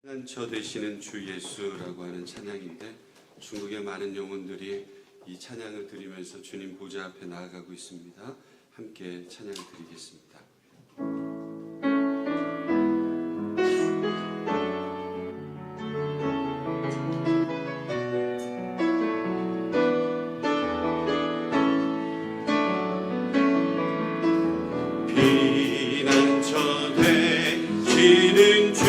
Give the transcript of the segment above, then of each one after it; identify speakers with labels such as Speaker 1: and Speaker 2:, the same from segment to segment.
Speaker 1: 피난처 되시는 주 예수라고 하는 찬양인데, 중국의 많은 영혼들이 이 찬양을 드리면서 주님 보좌 앞에 나아가고 있습니다. 함께 찬양을 드리겠습니다. 피난처 되시는 주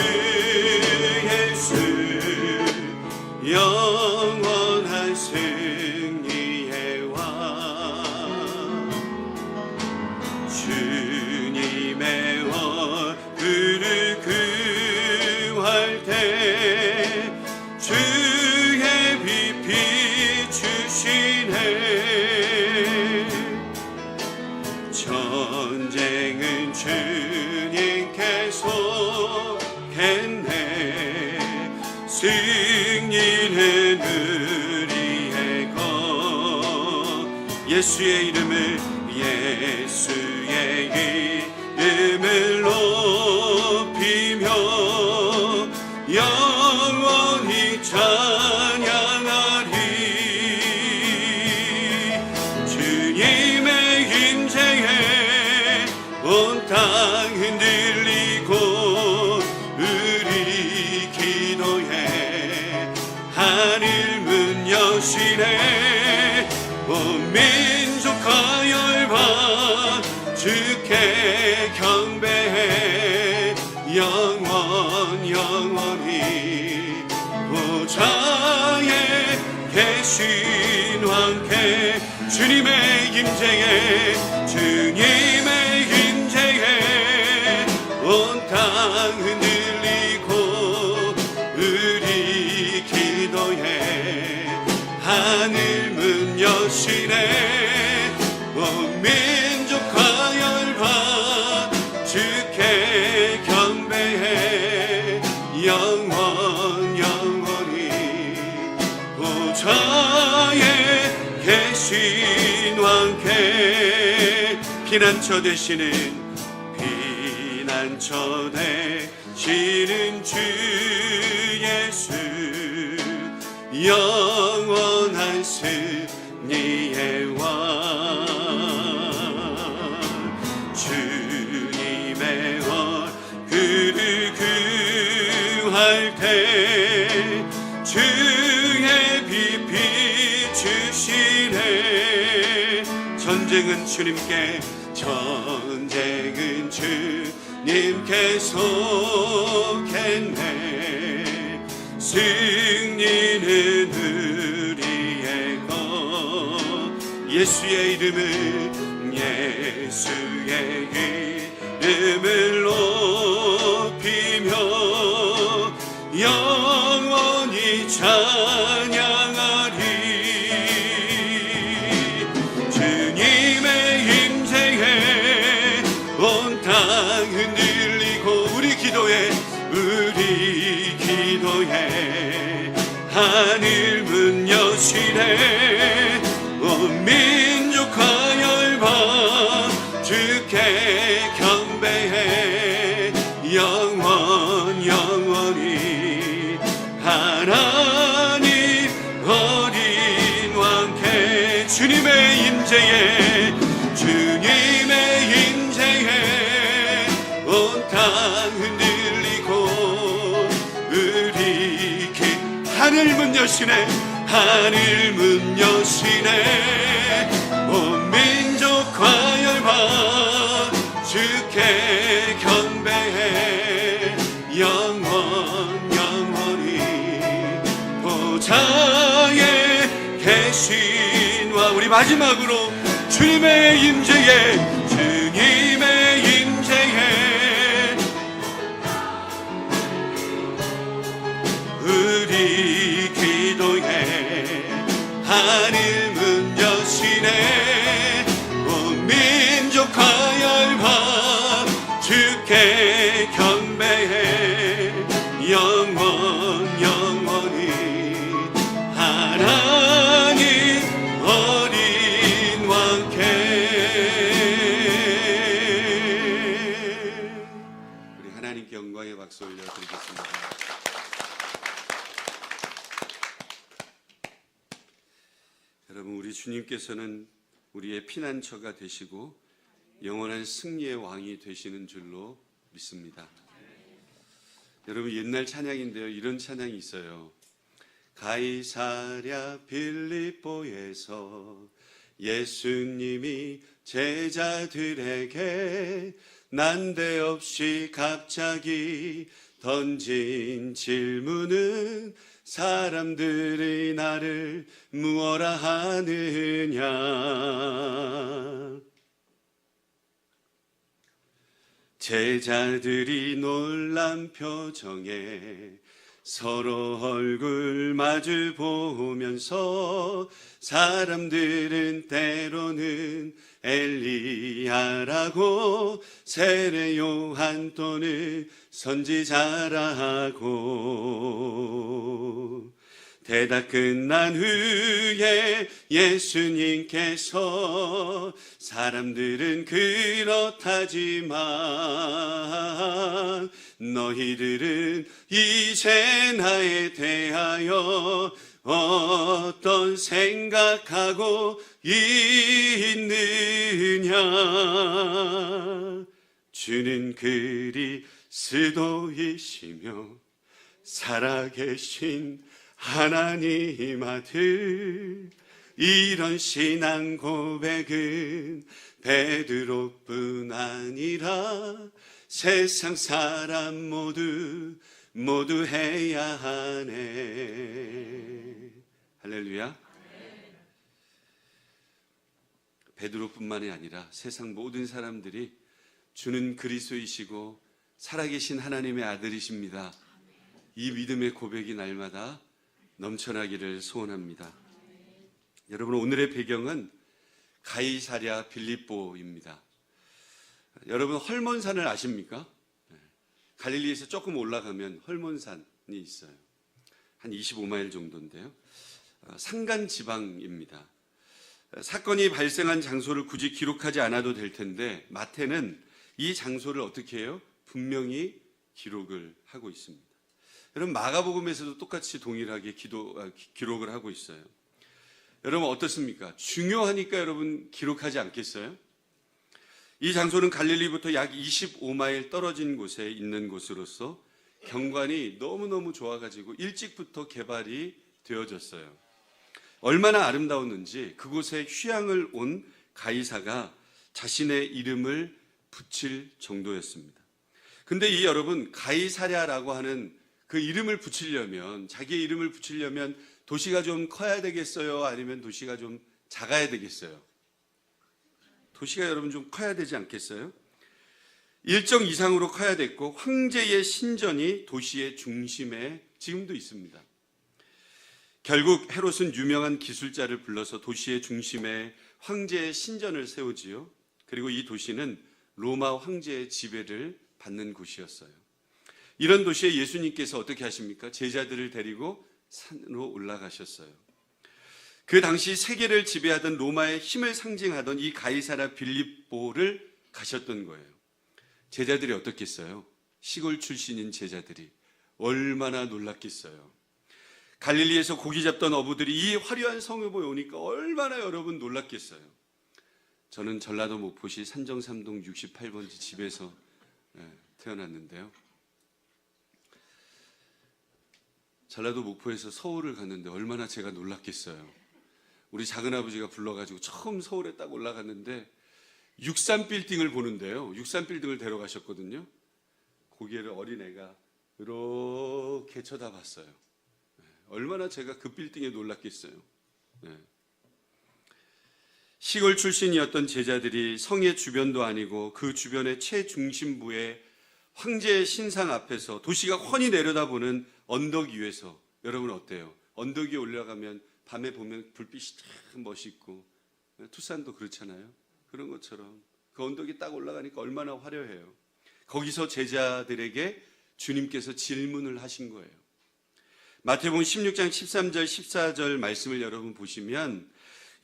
Speaker 1: 영원한 승리의 왕, 주님의 얼굴을 구할 때 주의 빛 비추시네. 전쟁은 주님께서 했네. 승리는 우리의 것. 예수의 이름을 높이며 영원히 찬양하리. 주님의 임재에 온 땅 흔들리고 우리 기도에 하늘 문 여시네. 온 민족과 열방 주께 경배해. 영원히 보좌에 계신 왕께 주님의 임재에 온 땅 흔들리고 우리 기도에 하늘 문 여시네. 온 민족과 열방 주께 경배해. 영원히 보좌에 계신 왕께 피난처 되시는 주 예수 영원한 승리의 왕, 주님의 얼굴을 구할 때 주의 빛 비추시네. 전쟁은 주님께서 했네. 승리는 우리의 것. 예수의 이름을 높이며 영원히 찬양하리. 주님의 임재에 온 땅 흔들리고 우리 기도에 하늘 문 여시네. 온 민족과 열방 주께 경배해. 영원히 하나님 어린 왕께 주님의 임재에 온 땅 흔들리고 우리 하늘 문 여시네. 온 민족과 열방 주께 경배해. 영원히 보좌에 계신 왕. 우리 마지막으로 주님의 임재에 우리 기도에 하늘 문 여시네. 온 민족과 열방 주께 경배해. 영원히 하나님 어린 왕께. 우리 하나님께 영광의 박수 올려드리겠습니다. 우리 주님께서는 우리의 피난처가 되시고 영원한 승리의 왕이 되시는 줄로 믿습니다. 여러분, 옛날 찬양인데요, 이런 찬양이 있어요. 가이사랴 빌립보에서 예수님이 제자들에게 난데없이 갑자기 던진 질문은 사람들이 나를 무엇라 하느냐. 제자들이 놀란 표정에 서로 얼굴 마주 보면서 사람들은 때로는 엘리야라고, 세례 요한 또는 선지자라고. 대답 끝난 후에 예수님께서 사람들은 그렇다지만 너희들은 이제 나에 대하여 어떤 생각하고 있느냐. 주는 그리스도이시며 살아계신 하나님 아들. 이런 신앙 고백은 베드로뿐 아니라 세상 사람 모두 해야 하네. 할렐루야. 베드로뿐만이 아니라 세상 모든 사람들이 주는 그리스도이시고 살아계신 하나님의 아들이십니다, 이 믿음의 고백이 날마다 넘쳐나기를 소원합니다. 여러분, 오늘의 배경은 가이사랴 빌립보입니다. 여러분, 헐몬산을 아십니까? 갈릴리에서 조금 올라가면 헐몬산이 있어요. 한 25마일 정도인데요. 산간 지방입니다. 사건이 발생한 장소를 굳이 기록하지 않아도 될 텐데 마태는 이 장소를 어떻게 해요? 분명히 기록을 하고 있습니다. 여러분, 마가복음에서도 똑같이 동일하게 기록을 하고 있어요. 여러분, 어떻습니까? 중요하니까 여러분 기록하지 않겠어요? 이 장소는 갈릴리부터 약 25마일 떨어진 곳에 있는 곳으로서 경관이 너무너무 좋아가지고 일찍부터 개발이 되어졌어요. 얼마나 아름다웠는지 그곳에 휴양을 온 가이사가 자신의 이름을 붙일 정도였습니다. 근데 이 여러분, 가이사랴라고 하는 그 이름을 붙이려면, 자기의 이름을 붙이려면 도시가 좀 커야 되겠어요? 아니면 도시가 좀 작아야 되겠어요? 도시가 여러분 좀 커야 되지 않겠어요? 일정 이상으로 커야 됐고, 황제의 신전이 도시의 중심에 지금도 있습니다. 결국 헤롯은 유명한 기술자를 불러서 도시의 중심에 황제의 신전을 세우지요. 그리고 이 도시는 로마 황제의 지배를 받는 곳이었어요. 이런 도시에 예수님께서 어떻게 하십니까? 제자들을 데리고 산으로 올라가셨어요. 그 당시 세계를 지배하던 로마의 힘을 상징하던 이 가이사랴 빌립보를 가셨던 거예요. 제자들이 어떻겠어요? 시골 출신인 제자들이 얼마나 놀랐겠어요. 갈릴리에서 고기 잡던 어부들이 이 화려한 성읍에 오니까 얼마나 여러분 놀랐겠어요. 저는 전라도 목포시 산정삼동 68번지 집에서 태어났는데요. 전라도 목포에서 서울을 갔는데 얼마나 제가 놀랐겠어요. 우리 작은아버지가 불러가지고 처음 서울에 딱 올라갔는데 63빌딩을 보는데요. 63빌딩을 데려가셨거든요. 거기를 어린애가 이렇게 쳐다봤어요. 얼마나 제가 그 빌딩에 놀랐겠어요. 시골 출신이었던 제자들이 성의 주변도 아니고 그 주변의 최중심부의 황제의 신상 앞에서 도시가 훤히 내려다보는 언덕 위에서, 여러분 어때요? 언덕 위에 올라가면 밤에 보면 불빛이 참 멋있고, 투싼도 그렇잖아요. 그런 것처럼 그 언덕이 딱 올라가니까 얼마나 화려해요. 거기서 제자들에게 주님께서 질문을 하신 거예요. 마태복음 16장 13절 14절 말씀을 여러분 보시면,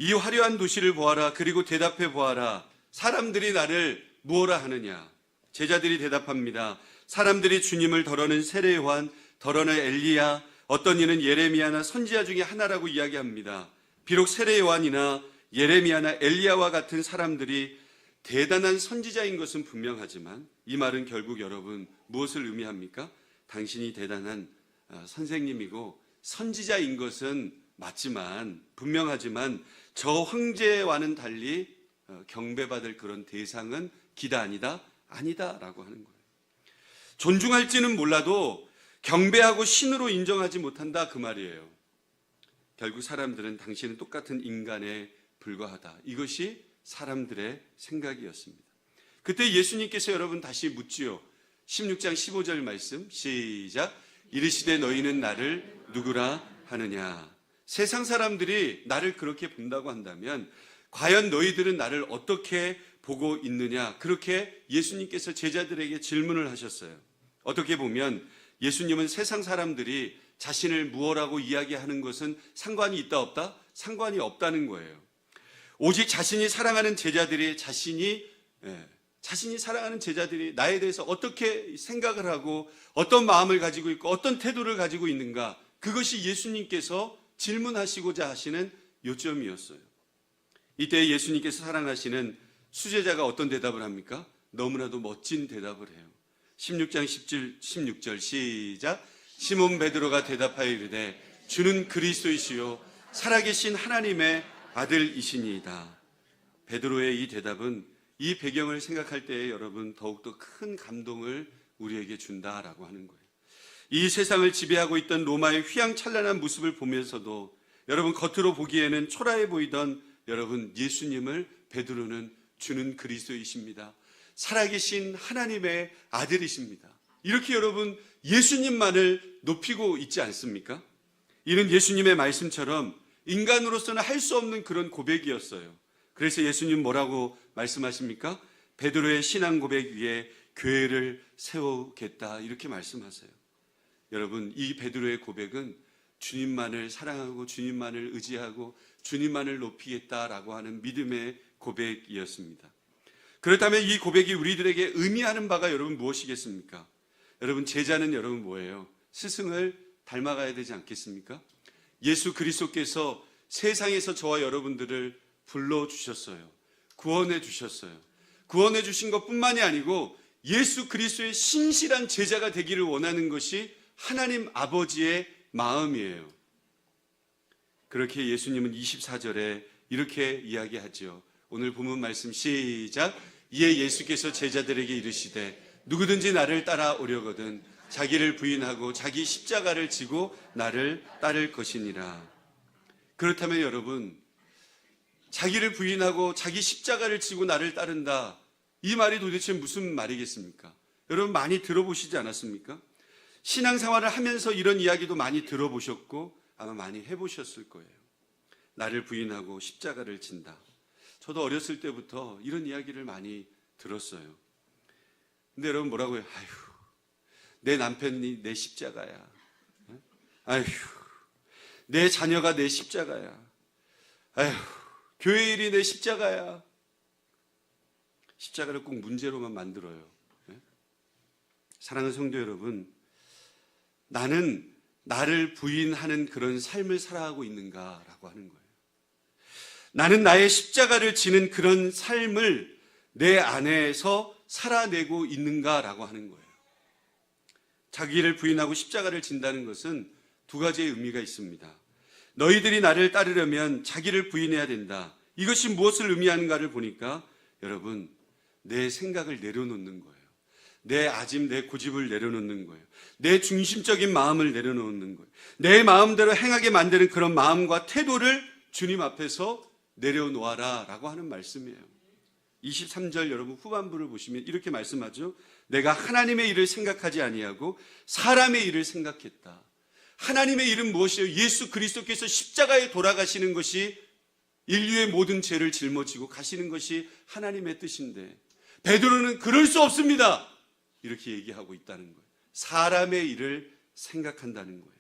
Speaker 1: 이 화려한 도시를 보아라. 그리고 대답해 보아라. 사람들이 나를 무엇라 하느냐? 제자들이 대답합니다. 사람들이 주님을 더러는 세례 요한, 더러는 엘리야, 어떤 이는 예레미야나 선지자 중에 하나라고 이야기합니다. 비록 세례 요한이나 예레미야나 엘리야와 같은 사람들이 대단한 선지자인 것은 분명하지만 이 말은 결국 여러분 무엇을 의미합니까? 당신이 대단한 선생님이고 선지자인 것은 맞지만 분명하지만 저 황제와는 달리 경배받을 그런 대상은 기다 아니다? 아니다라고 하는 거예요. 존중할지는 몰라도 경배하고 신으로 인정하지 못한다 그 말이에요. 결국 사람들은 당신은 똑같은 인간에 불과하다. 이것이 사람들의 생각이었습니다. 그때 예수님께서 여러분 다시 묻지요. 16장 15절 말씀 시작. 이르시되 너희는 나를 누구라 하느냐. 세상 사람들이 나를 그렇게 본다고 한다면 과연 너희들은 나를 어떻게 보고 있느냐. 그렇게 예수님께서 제자들에게 질문을 하셨어요. 어떻게 보면 예수님은 세상 사람들이 자신을 무엇라고 이야기하는 것은 상관이 있다 없다? 상관이 없다는 거예요. 오직 자신이 사랑하는 제자들이 자신이 사랑하는 제자들이 나에 대해서 어떻게 생각을 하고 어떤 마음을 가지고 있고 어떤 태도를 가지고 있는가, 그것이 예수님께서 질문하시고자 하시는 요점이었어요. 이때 예수님께서 사랑하시는 수제자가 어떤 대답을 합니까? 너무나도 멋진 대답을 해요. 16장 16절 시작. 시몬 베드로가 대답하여 이르되 주는 그리스도이시요 살아계신 하나님의 아들이시니이다. 베드로의 이 대답은 이 배경을 생각할 때에 여러분 더욱더 큰 감동을 우리에게 준다라고 하는 거예요. 이 세상을 지배하고 있던 로마의 휘황찬란한 모습을 보면서도 여러분 겉으로 보기에는 초라해 보이던 여러분 예수님을 베드로는 주는 그리스도이십니다. 살아계신 하나님의 아들이십니다. 이렇게 여러분 예수님만을 높이고 있지 않습니까? 이는 예수님의 말씀처럼 인간으로서는 할 수 없는 그런 고백이었어요. 그래서 예수님 뭐라고 말씀하십니까? 베드로의 신앙 고백 위에 교회를 세우겠다 이렇게 말씀하세요. 여러분 이 베드로의 고백은 주님만을 사랑하고 주님만을 의지하고 주님만을 높이겠다라고 하는 믿음의 고백이었습니다. 그렇다면 이 고백이 우리들에게 의미하는 바가 여러분 무엇이겠습니까? 여러분 제자는 여러분 뭐예요? 스승을 닮아가야 되지 않겠습니까? 예수 그리스도께서 세상에서 저와 여러분들을 불러주셨어요. 구원해 주셨어요. 구원해 주신 것뿐만이 아니고 예수 그리스도의 신실한 제자가 되기를 원하는 것이 하나님 아버지의 마음이에요. 그렇게 예수님은 24절에 이렇게 이야기하죠. 오늘 본문 말씀 시작. 이에 예수께서 제자들에게 이르시되 누구든지 나를 따라오려거든 자기를 부인하고 자기 십자가를 지고 나를 따를 것이니라. 그렇다면 여러분 자기를 부인하고 자기 십자가를 지고 나를 따른다, 이 말이 도대체 무슨 말이겠습니까? 여러분 많이 들어보시지 않았습니까? 신앙생활을 하면서 이런 이야기도 많이 들어보셨고 아마 많이 해보셨을 거예요. 나를 부인하고 십자가를 진다. 저도 어렸을 때부터 이런 이야기를 많이 들었어요. 근데 여러분 뭐라고 해요? 아휴, 내 남편이 내 십자가야. 아휴, 내 자녀가 내 십자가야. 아휴, 교회 일이 내 십자가야. 십자가를 꼭 문제로만 만들어요. 사랑하는 성도 여러분, 나는 나를 부인하는 그런 삶을 살아가고 있는가라고 하는 거예요. 나는 나의 십자가를 지는 그런 삶을 내 안에서 살아내고 있는가라고 하는 거예요. 자기를 부인하고 십자가를 진다는 것은 두 가지의 의미가 있습니다. 너희들이 나를 따르려면 자기를 부인해야 된다. 이것이 무엇을 의미하는가를 보니까 여러분 내 생각을 내려놓는 거예요. 내 아집, 내 고집을 내려놓는 거예요. 내 중심적인 마음을 내려놓는 거예요. 내 마음대로 행하게 만드는 그런 마음과 태도를 주님 앞에서 내려놓아라 라고 하는 말씀이에요. 23절 여러분 후반부를 보시면 이렇게 말씀하죠. 내가 하나님의 일을 생각하지 아니하고 사람의 일을 생각했다. 하나님의 일은 무엇이에요? 예수 그리스도께서 십자가에 돌아가시는 것이 인류의 모든 죄를 짊어지고 가시는 것이 하나님의 뜻인데 베드로는 그럴 수 없습니다. 이렇게 얘기하고 있다는 거예요. 사람의 일을 생각한다는 거예요.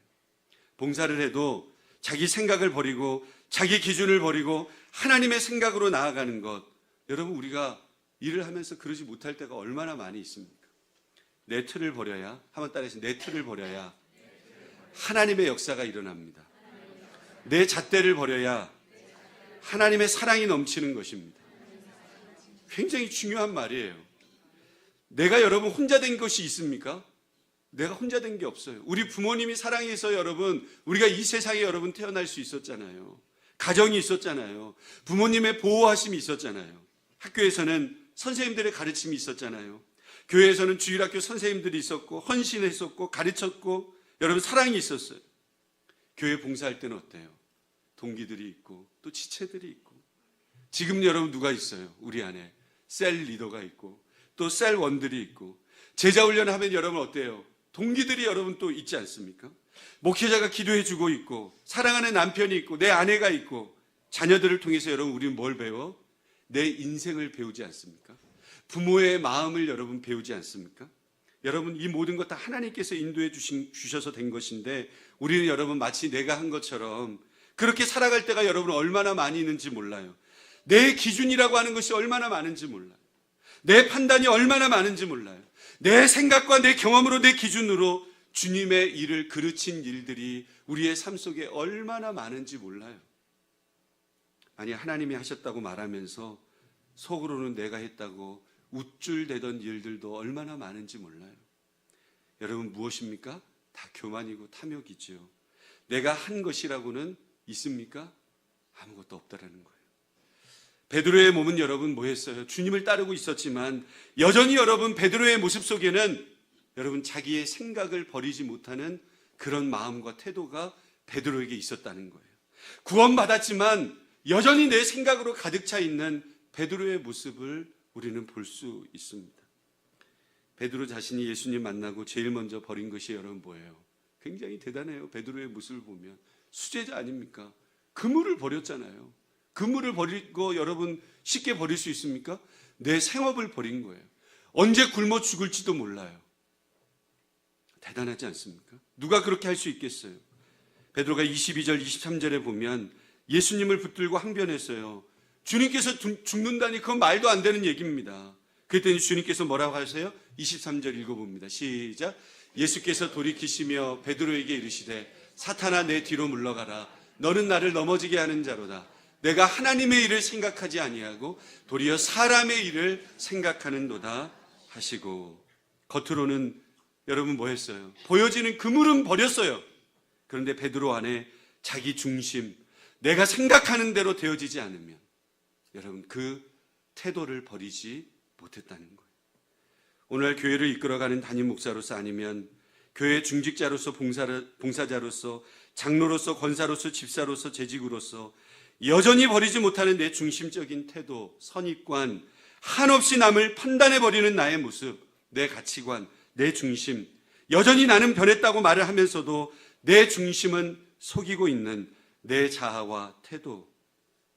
Speaker 1: 봉사를 해도 자기 생각을 버리고 자기 기준을 버리고 하나님의 생각으로 나아가는 것, 여러분 우리가 일을 하면서 그러지 못할 때가 얼마나 많이 있습니까? 내 틀을 버려야, 한번 따라해서 내 틀을 버려야 하나님의 역사가 일어납니다. 내 잣대를 버려야 하나님의 사랑이 넘치는 것입니다. 굉장히 중요한 말이에요. 내가 여러분 혼자 된 것이 있습니까? 내가 혼자 된 게 없어요. 우리 부모님이 사랑해서 여러분 우리가 이 세상에 여러분 태어날 수 있었잖아요. 가정이 있었잖아요. 부모님의 보호하심이 있었잖아요. 학교에서는 선생님들의 가르침이 있었잖아요. 교회에서는 주일학교 선생님들이 있었고 헌신했었고 가르쳤고 여러분 사랑이 있었어요. 교회 봉사할 때는 어때요? 동기들이 있고 또 지체들이 있고 지금 여러분 누가 있어요? 우리 안에 셀 리더가 있고 또 셀원들이 있고 제자훈련 하면 여러분 어때요? 동기들이 여러분 또 있지 않습니까? 목회자가 기도해주고 있고 사랑하는 남편이 있고 내 아내가 있고 자녀들을 통해서 여러분 우리는 뭘 배워? 내 인생을 배우지 않습니까? 부모의 마음을 여러분 배우지 않습니까? 여러분 이 모든 것 다 하나님께서 인도해 주셔서 된 것인데 우리는 여러분 마치 내가 한 것처럼 그렇게 살아갈 때가 여러분 얼마나 많이 있는지 몰라요. 내 기준이라고 하는 것이 얼마나 많은지 몰라요. 내 판단이 얼마나 많은지 몰라요. 내 생각과 내 경험으로 내 기준으로 주님의 일을 그르친 일들이 우리의 삶 속에 얼마나 많은지 몰라요. 아니 하나님이 하셨다고 말하면서 속으로는 내가 했다고 우쭐대던 일들도 얼마나 많은지 몰라요. 여러분 무엇입니까? 다 교만이고 탐욕이죠. 내가 한 것이라고는 있습니까? 아무것도 없다라는 거예요. 베드로의 몸은 여러분 뭐 했어요? 주님을 따르고 있었지만 여전히 여러분 베드로의 모습 속에는 여러분 자기의 생각을 버리지 못하는 그런 마음과 태도가 베드로에게 있었다는 거예요. 구원받았지만 여전히 내 생각으로 가득 차 있는 베드로의 모습을 우리는 볼 수 있습니다. 베드로 자신이 예수님 만나고 제일 먼저 버린 것이 여러분 뭐예요? 굉장히 대단해요. 베드로의 모습을 보면 수제자 아닙니까? 그물을 버렸잖아요. 그물을 버리고 여러분 쉽게 버릴 수 있습니까? 내 생업을 버린 거예요. 언제 굶어 죽을지도 몰라요. 대단하지 않습니까? 누가 그렇게 할 수 있겠어요? 베드로가 22절 23절에 보면 예수님을 붙들고 항변했어요. 주님께서 죽는다니 그건 말도 안 되는 얘기입니다. 그랬더니 주님께서 뭐라고 하세요? 23절 읽어봅니다. 시작. 예수께서 돌이키시며 베드로에게 이르시되 사탄아 내 뒤로 물러가라. 너는 나를 넘어지게 하는 자로다. 내가 하나님의 일을 생각하지 아니하고 도리어 사람의 일을 생각하는도다 하시고 겉으로는 여러분 뭐 했어요? 보여지는 그물은 버렸어요. 그런데 베드로 안에 자기 중심, 내가 생각하는 대로 되어지지 않으면 여러분 그 태도를 버리지 못했다는 거예요. 오늘 교회를 이끌어가는 담임 목사로서 아니면 교회 중직자로서 봉사자로서 장로로서 권사로서 집사로서 재직으로서 여전히 버리지 못하는 내 중심적인 태도, 선입관, 한없이 남을 판단해버리는 나의 모습, 내 가치관, 내 중심, 여전히 나는 변했다고 말을 하면서도 내 중심은 속이고 있는 내 자아와 태도,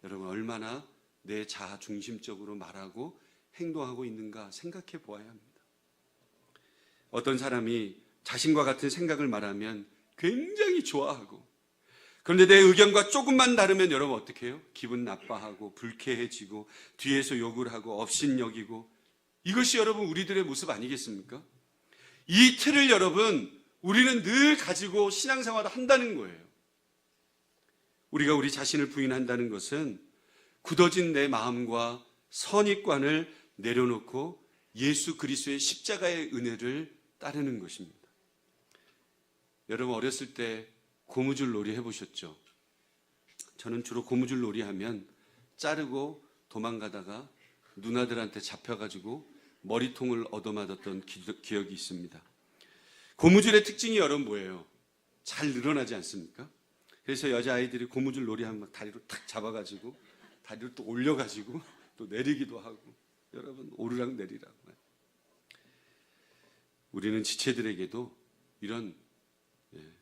Speaker 1: 여러분 얼마나 내 자아 중심적으로 말하고 행동하고 있는가 생각해 보아야 합니다. 어떤 사람이 자신과 같은 생각을 말하면 굉장히 좋아하고 그런데 내 의견과 조금만 다르면 여러분 어떻게 해요? 기분 나빠하고 불쾌해지고 뒤에서 욕을 하고 업신여기고 이것이 여러분 우리들의 모습 아니겠습니까? 이 틀을 여러분 우리는 늘 가지고 신앙생활을 한다는 거예요. 우리가 우리 자신을 부인한다는 것은 굳어진 내 마음과 선입관을 내려놓고 예수 그리스도의 십자가의 은혜를 따르는 것입니다. 여러분 어렸을 때 고무줄 놀이 해보셨죠? 저는 주로 고무줄 놀이 하면 자르고 도망가다가 누나들한테 잡혀가지고 머리통을 얻어맞았던 기억이 있습니다. 고무줄의 특징이 여러분 뭐예요? 잘 늘어나지 않습니까? 그래서 여자아이들이 고무줄 놀이 하면 막 다리로 탁 잡아가지고 다리를 또 올려가지고 또 내리기도 하고 여러분 오르락 내리락. 우리는 지체들에게도 이런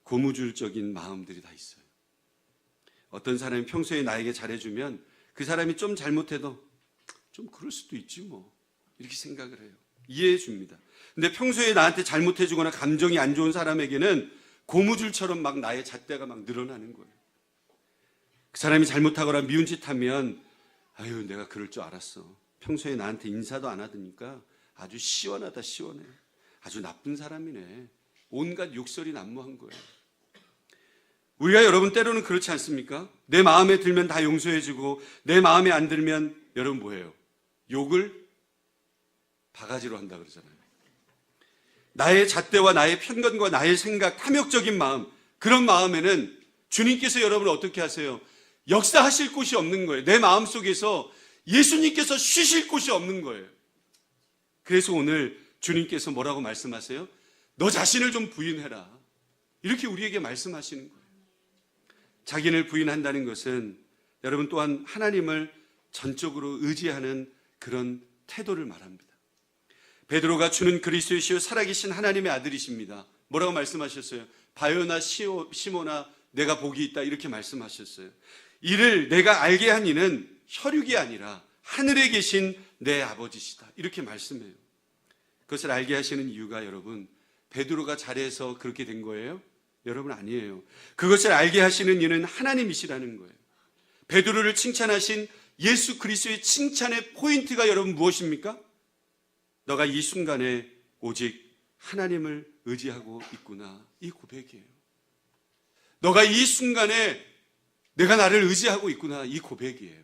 Speaker 1: 고무줄적인 마음들이 다 있어요. 어떤 사람이 평소에 나에게 잘해주면 그 사람이 좀 잘못해도 좀 그럴 수도 있지 뭐 이렇게 생각을 해요. 이해해 줍니다. 근데 평소에 나한테 잘못해주거나 감정이 안 좋은 사람에게는 고무줄처럼 막 나의 잣대가 막 늘어나는 거예요. 그 사람이 잘못하거나 미운 짓 하면 아유 내가 그럴 줄 알았어. 평소에 나한테 인사도 안 하더니까 아주 시원하다 시원해. 아주 나쁜 사람이네. 온갖 욕설이 난무한 거예요. 우리가 여러분 때로는 그렇지 않습니까? 내 마음에 들면 다 용서해주고 내 마음에 안 들면 여러분 뭐예요? 욕을 바가지로 한다 그러잖아요. 나의 잣대와 나의 편견과 나의 생각, 탐욕적인 마음, 그런 마음에는 주님께서 여러분을 어떻게 하세요? 역사하실 곳이 없는 거예요. 내 마음속에서 예수님께서 쉬실 곳이 없는 거예요. 그래서 오늘 주님께서 뭐라고 말씀하세요? 너 자신을 좀 부인해라. 이렇게 우리에게 말씀하시는 거예요. 자기를 부인한다는 것은 여러분 또한 하나님을 전적으로 의지하는 그런 태도를 말합니다. 베드로가 주는 그리스도이시요 살아계신 하나님의 아들이십니다. 뭐라고 말씀하셨어요? 바요나 시모나 내가 복이 있다 이렇게 말씀하셨어요. 이를 내가 알게 한 이는 혈육이 아니라 하늘에 계신 내 아버지시다 이렇게 말씀해요. 그것을 알게 하시는 이유가 여러분 베드로가 잘해서 그렇게 된 거예요? 여러분 아니에요. 그것을 알게 하시는 이는 하나님이시라는 거예요. 베드로를 칭찬하신 예수 그리스도의 칭찬의 포인트가 여러분 무엇입니까? 너가 이 순간에 오직 하나님을 의지하고 있구나 이 고백이에요. 너가 이 순간에 내가 나를 의지하고 있구나 이 고백이에요.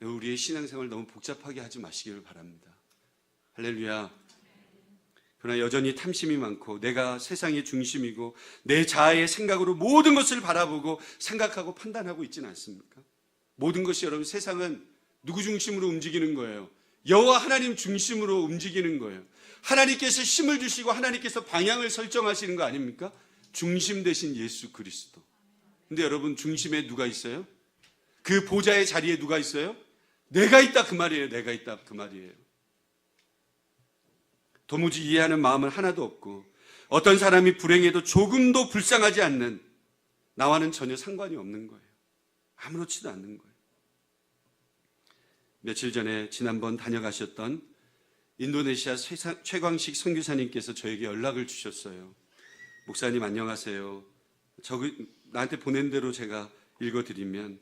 Speaker 1: 우리의 신앙생활 너무 복잡하게 하지 마시기를 바랍니다. 할렐루야. 그러나 여전히 탐심이 많고 내가 세상의 중심이고 내 자아의 생각으로 모든 것을 바라보고 생각하고 판단하고 있지는 않습니까? 모든 것이 여러분 세상은 누구 중심으로 움직이는 거예요? 여호와 하나님 중심으로 움직이는 거예요. 하나님께서 힘을 주시고 하나님께서 방향을 설정하시는 거 아닙니까? 중심 대신 예수 그리스도. 근데 여러분 중심에 누가 있어요? 그 보좌의 자리에 누가 있어요? 내가 있다 그 말이에요. 내가 있다 그 말이에요. 도무지 이해하는 마음은 하나도 없고 어떤 사람이 불행해도 조금도 불쌍하지 않는 나와는 전혀 상관이 없는 거예요. 아무렇지도 않는 거예요. 며칠 전에 지난번 다녀가셨던 인도네시아 최광식 선교사님께서 저에게 연락을 주셨어요. 목사님 안녕하세요. 나한테 보낸 대로 제가 읽어드리면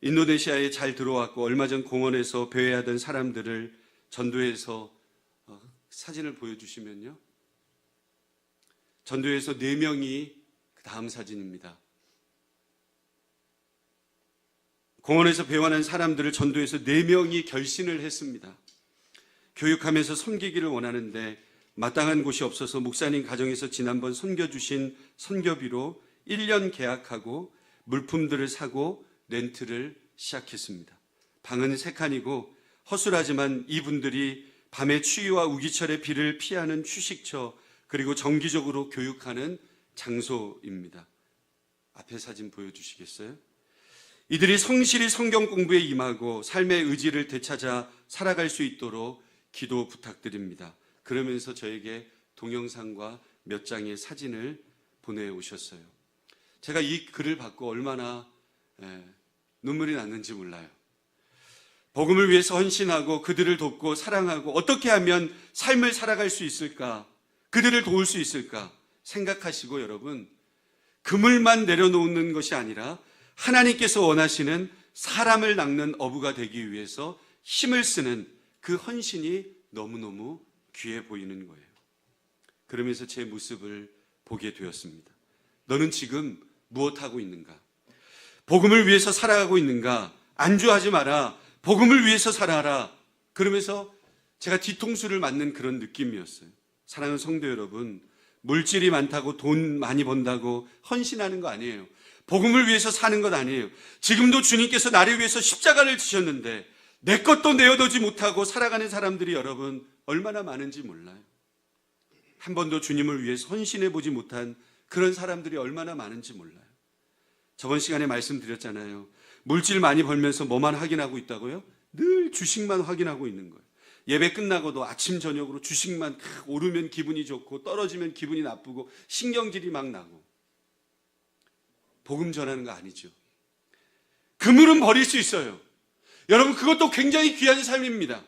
Speaker 1: 인도네시아에 잘 들어왔고 얼마 전 공원에서 배회하던 사람들을 전도해서 사진을 보여주시면요. 전도에서 4명이 그 다음 사진입니다. 공원에서 배워하는 사람들을 전도해서 4명이 결신을 했습니다. 교육하면서 섬기기를 원하는데 마땅한 곳이 없어서 목사님 가정에서 지난번 섬겨주신 선교비로 1년 계약하고 물품들을 사고 렌트를 시작했습니다. 방은 3칸이고 허술하지만 이분들이 밤의 추위와 우기철의 비를 피하는 휴식처 그리고 정기적으로 교육하는 장소입니다. 앞에 사진 보여주시겠어요? 이들이 성실히 성경 공부에 임하고 삶의 의지를 되찾아 살아갈 수 있도록 기도 부탁드립니다. 그러면서 저에게 동영상과 몇 장의 사진을 보내오셨어요. 제가 이 글을 받고 얼마나 눈물이 났는지 몰라요. 복음을 위해서 헌신하고 그들을 돕고 사랑하고 어떻게 하면 삶을 살아갈 수 있을까? 그들을 도울 수 있을까? 생각하시고 여러분 그물만 내려놓는 것이 아니라 하나님께서 원하시는 사람을 낚는 어부가 되기 위해서 힘을 쓰는 그 헌신이 너무너무 귀해 보이는 거예요. 그러면서 제 모습을 보게 되었습니다. 너는 지금 무엇하고 있는가? 복음을 위해서 살아가고 있는가? 안주하지 마라. 복음을 위해서 살아라. 그러면서 제가 뒤통수를 맞는 그런 느낌이었어요. 사랑하는 성도 여러분, 물질이 많다고 돈 많이 번다고 헌신하는 거 아니에요. 복음을 위해서 사는 것 아니에요. 지금도 주님께서 나를 위해서 십자가를 지셨는데 내 것도 내어두지 못하고 살아가는 사람들이 여러분 얼마나 많은지 몰라요. 한 번도 주님을 위해서 헌신해 보지 못한 그런 사람들이 얼마나 많은지 몰라요. 저번 시간에 말씀드렸잖아요. 물질 많이 벌면서 뭐만 확인하고 있다고요? 늘 주식만 확인하고 있는 거예요. 예배 끝나고도 아침 저녁으로 주식만 오르면 기분이 좋고 떨어지면 기분이 나쁘고 신경질이 막 나고. 복음 전하는 거 아니죠. 그물은 버릴 수 있어요. 여러분 그것도 굉장히 귀한 삶입니다.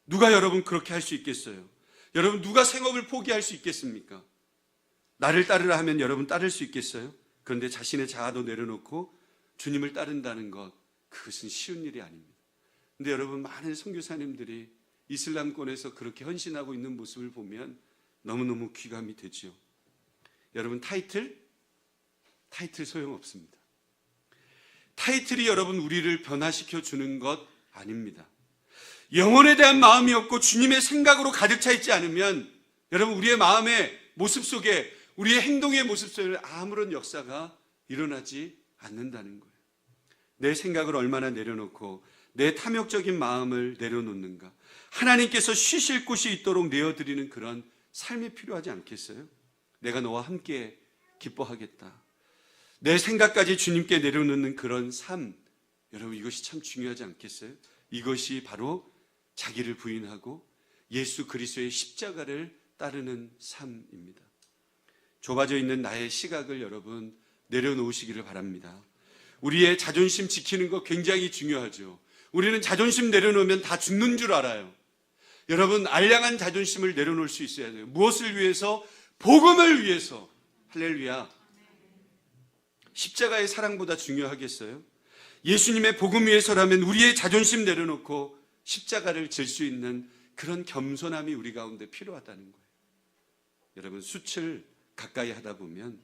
Speaker 1: 누가 여러분 그렇게 할 수 있겠어요? 여러분 누가 생업을 포기할 수 있겠습니까? 나를 따르라 하면 여러분 따를 수 있겠어요? 그런데 자신의 자아도 내려놓고 주님을 따른다는 것, 그것은 쉬운 일이 아닙니다. 그런데 여러분 많은 선교사님들이 이슬람권에서 그렇게 헌신하고 있는 모습을 보면 너무너무 귀감이 되죠. 여러분 타이틀? 타이틀 소용없습니다. 타이틀이 여러분 우리를 변화시켜 주는 것 아닙니다. 영혼에 대한 마음이 없고 주님의 생각으로 가득 차 있지 않으면 여러분 우리의 마음의 모습 속에, 우리의 행동의 모습 속에 아무런 역사가 일어나지 않는다는 거예요. 내 생각을 얼마나 내려놓고 내 탐욕적인 마음을 내려놓는가. 하나님께서 쉬실 곳이 있도록 내어드리는 그런 삶이 필요하지 않겠어요? 내가 너와 함께 기뻐하겠다. 내 생각까지 주님께 내려놓는 그런 삶, 여러분 이것이 참 중요하지 않겠어요? 이것이 바로 자기를 부인하고 예수 그리스도의 십자가를 따르는 삶입니다. 좁아져 있는 나의 시각을 여러분 내려놓으시기를 바랍니다. 우리의 자존심 지키는 거 굉장히 중요하죠. 우리는 자존심 내려놓으면 다 죽는 줄 알아요. 여러분 알량한 자존심을 내려놓을 수 있어야 돼요. 무엇을 위해서? 복음을 위해서. 할렐루야. 십자가의 사랑보다 중요하겠어요? 예수님의 복음 위해서라면 우리의 자존심 내려놓고 십자가를 질 수 있는 그런 겸손함이 우리 가운데 필요하다는 거예요. 여러분 숯을 가까이 하다 보면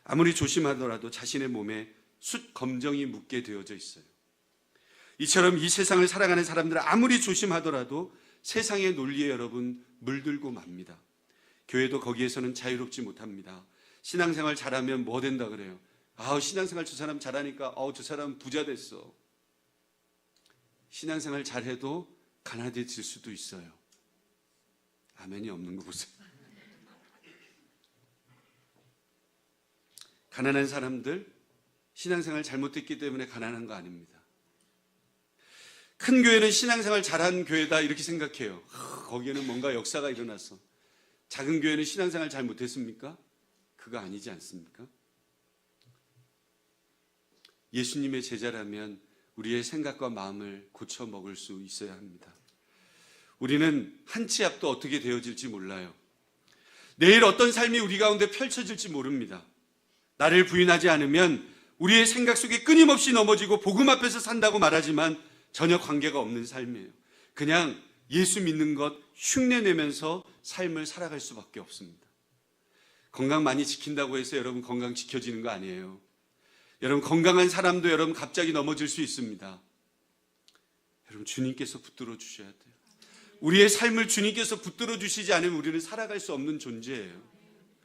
Speaker 1: 아무리 조심하더라도 자신의 몸에 숯 검정이 묻게 되어져 있어요. 이처럼 이 세상을 살아가는 사람들은 아무리 조심하더라도 세상의 논리에 여러분 물들고 맙니다. 교회도 거기에서는 자유롭지 못합니다. 신앙생활 잘하면 뭐 된다 그래요? 신앙생활 저 사람 잘하니까 저 사람 부자 됐어. 신앙생활 잘해도 가난해질 수도 있어요. 아멘이 없는 거 보세요. 가난한 사람들 신앙생활 잘못했기 때문에 가난한 거 아닙니다. 큰 교회는 신앙생활 잘한 교회다 이렇게 생각해요. 거기에는 뭔가 역사가 일어났어. 작은 교회는 신앙생활 잘 못했습니까? 그거 아니지 않습니까? 예수님의 제자라면 우리의 생각과 마음을 고쳐 먹을 수 있어야 합니다. 우리는 한 치 앞도 어떻게 되어질지 몰라요. 내일 어떤 삶이 우리 가운데 펼쳐질지 모릅니다. 나를 부인하지 않으면 우리의 생각 속에 끊임없이 넘어지고 복음 앞에서 산다고 말하지만 전혀 관계가 없는 삶이에요. 그냥 예수 믿는 것 흉내내면서 삶을 살아갈 수밖에 없습니다. 건강 많이 지킨다고 해서 여러분 건강 지켜지는 거 아니에요. 여러분 건강한 사람도 여러분 갑자기 넘어질 수 있습니다. 여러분 주님께서 붙들어 주셔야 돼요. 우리의 삶을 주님께서 붙들어 주시지 않으면 우리는 살아갈 수 없는 존재예요.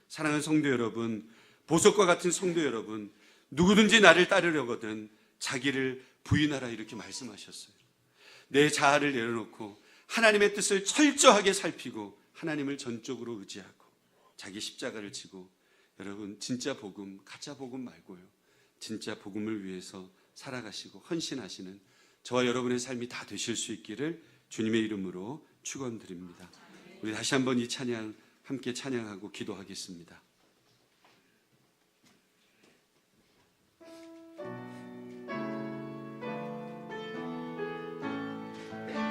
Speaker 1: 사랑하는 성도 여러분, 보석과 같은 성도 여러분, 누구든지 나를 따르려거든 자기를 부인하라 이렇게 말씀하셨어요. 내 자아를 내려놓고 하나님의 뜻을 철저하게 살피고 하나님을 전적으로 의지하고 자기 십자가를 지고 여러분 진짜 복음, 가짜 복음 말고요. 진짜 복음을 위해서 살아가시고 헌신하시는 저와 여러분의 삶이 다 되실 수 있기를 주님의 이름으로 축원드립니다. 우리 다시 한번 이 찬양 함께 찬양하고 기도하겠습니다.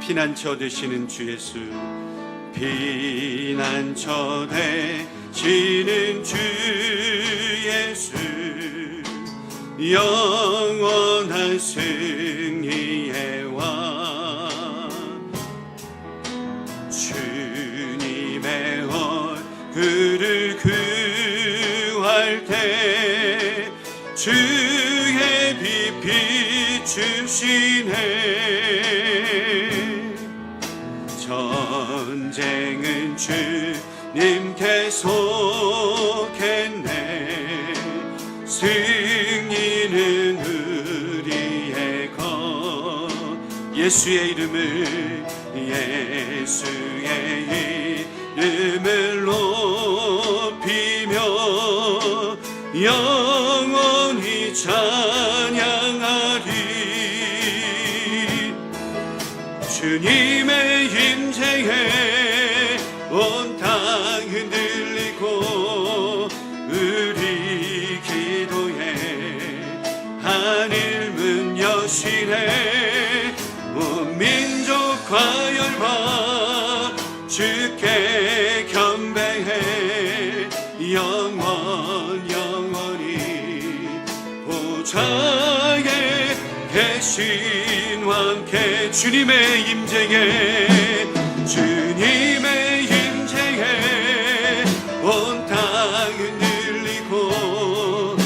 Speaker 1: 피난처 되시는 주 예수, 피난처 되시는 주 예수, 영원한 승리의 왕, 주님의 얼굴을 구할 때 주의 빛 비추시네. 전쟁은 주님께 속했네. 승리는 우리의 것. 예수의 이름을 높이며 영원히 찬양하리. 주님의 임재에 온 땅 흔들리고 우리 기도에 하늘 문 여시네. 온 민족과 열방 주께 경배해. 영원히 보좌에 계신 왕께 주님의 임재에 온 땅 흔들리고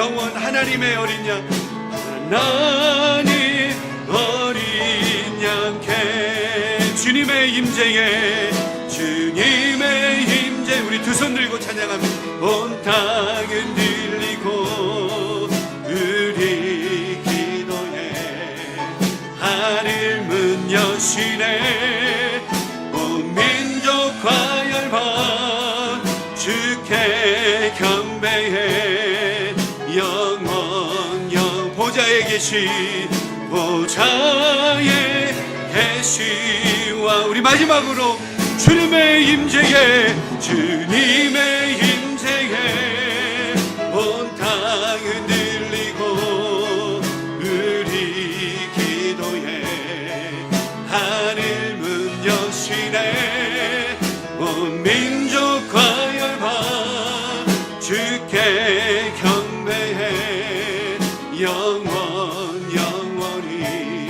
Speaker 1: 영원 하나님의 어린 양, 하나님 어린 양께 주님의 임재에, 주님의 임재, 우리 두 손 들고 찬양합니다. 온 땅은 들리고 우리 기도에 하늘 문 여시네. 온 민족과 열방 주께 경배해. 영원 보좌에 계시, 보좌에 계시와, 우리 마지막으로 주님의 임재에, 주님의 임재에 온 땅은 들리고 우리 기도에 하늘 문 여시네. 온 민족과 열방 주께 경배해. 영원 영원히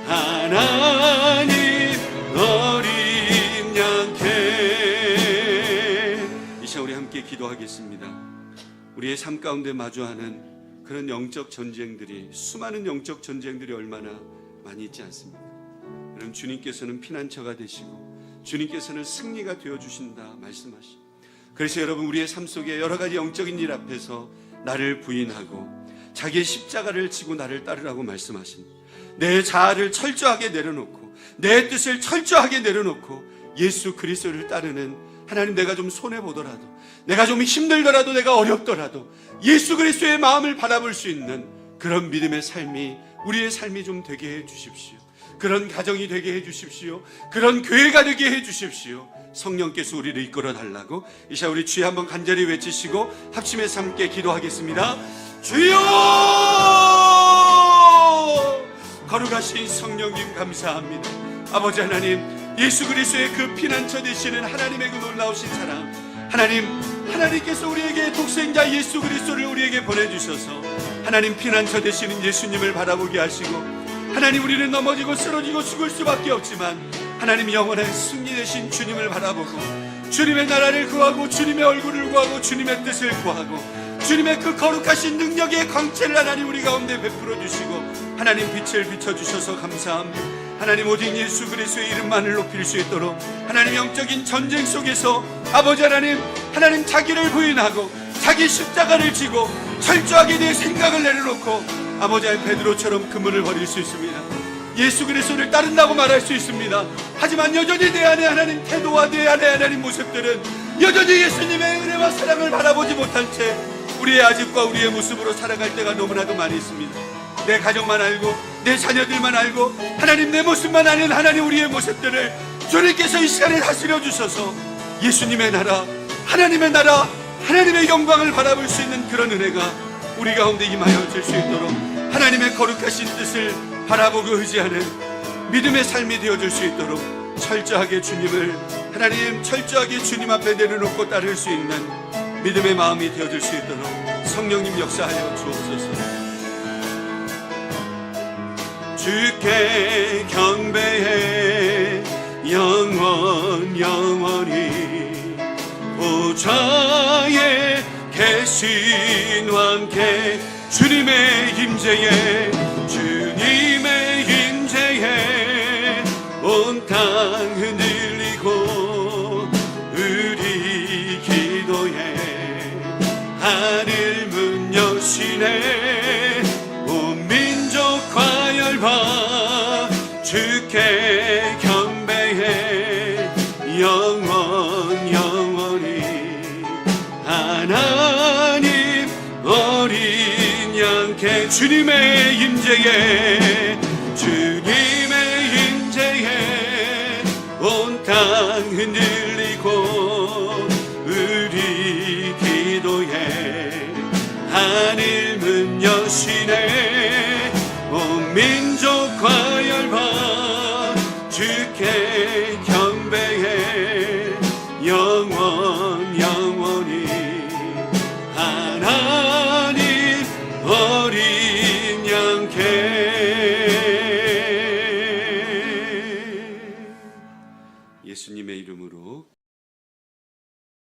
Speaker 1: 하나님 어린 양께. 이 시간 우리 함께 기도하겠습니다. 우리의 삶 가운데 마주하는 그런 영적 전쟁들이, 수많은 영적 전쟁들이 얼마나 많이 있지 않습니까? 여러분, 주님께서는 피난처가 되시고 주님께서는 승리가 되어주신다 말씀하시고, 그래서 여러분, 우리의 삶 속에 여러 가지 영적인 일 앞에서 나를 부인하고 자기의 십자가를 지고 나를 따르라고 말씀하십니다. 내 자아를 철저하게 내려놓고 내 뜻을 철저하게 내려놓고 예수 그리스도를 따르는, 하나님, 내가 좀 손해보더라도, 내가 좀 힘들더라도, 내가 어렵더라도 예수 그리스도의 마음을 바라볼 수 있는 그런 믿음의 삶이, 우리의 삶이 좀 되게 해 주십시오. 그런 가정이 되게 해 주십시오. 그런 교회가 되게 해 주십시오. 성령께서 우리를 이끌어 달라고 이 시간 우리 주여 한번 간절히 외치시고 합심해서 함께 기도하겠습니다. 주여! 거룩하신 성령님 감사합니다. 아버지 하나님, 예수 그리스도의 그 피난처 되시는 하나님의 그 놀라우신 사랑, 하나님께서 우리에게 독생자 예수 그리스도를 우리에게 보내주셔서 하나님 피난처 되시는 예수님을 바라보게 하시고, 하나님, 우리는 넘어지고 쓰러지고 죽을 수밖에 없지만 하나님 영원한 승리 되신 주님을 바라보고 주님의 나라를 구하고 주님의 얼굴을 구하고 주님의 뜻을 구하고 주님의 그 거룩하신 능력의 광채를 하나님 우리 가운데 베풀어 주시고 하나님 빛을 비춰주셔서 감사합니다. 하나님, 오직 예수 그리스도의 이름만을 높일 수 있도록 하나님 영적인 전쟁 속에서 아버지 하나님 자기를 부인하고 자기 십자가를 지고 철저하게 내 생각을 내려놓고 아버지 베드로처럼 그물을 버릴 수 있습니다. 예수 그리스도를 따른다고 말할 수 있습니다. 하지만 여전히 내 안에 하나님 태도와 내 안에 하나님 모습들은 여전히 예수님의 은혜와 사랑을 바라보지 못한 채 우리의 아집과 우리의 모습으로 살아갈 때가 너무나도 많이 있습니다. 내 가정만 알고 내 자녀들만 알고 하나님 내 모습만 아는 하나님 우리의 모습들을 주님께서 이 시간에 다스려 주셔서 예수님의 나라, 하나님의 나라, 하나님의 영광을 바라볼 수 있는 그런 은혜가 우리 가운데 임하여질 수 있도록 하나님의 거룩하신 뜻을 바라보고 의지하는 믿음의 삶이 되어질 수 있도록 철저하게 주님을 하나님 철저하게 주님 앞에 내려놓고 따를 수 있는 믿음의 마음이 되어질 수 있도록 성령님 역사하여 주옵소서. 주께 경배해 영원 영원히 보좌에 계신 왕께 주님의 임재에 주님의 임재에 온 땅 흔들리고 우리 기도에 하늘 문 여시네 온 민족과 열방 주께 경배해 영원 영원히 하나님 어린 양께 주님의 임재에 주님의 임재에 온 땅 흔들리고 우리 기도에 하늘 문 여시네 온 민족과 열방 주께 경배해 영원 영원히 하나님 어린 양께 예수님의 이름으로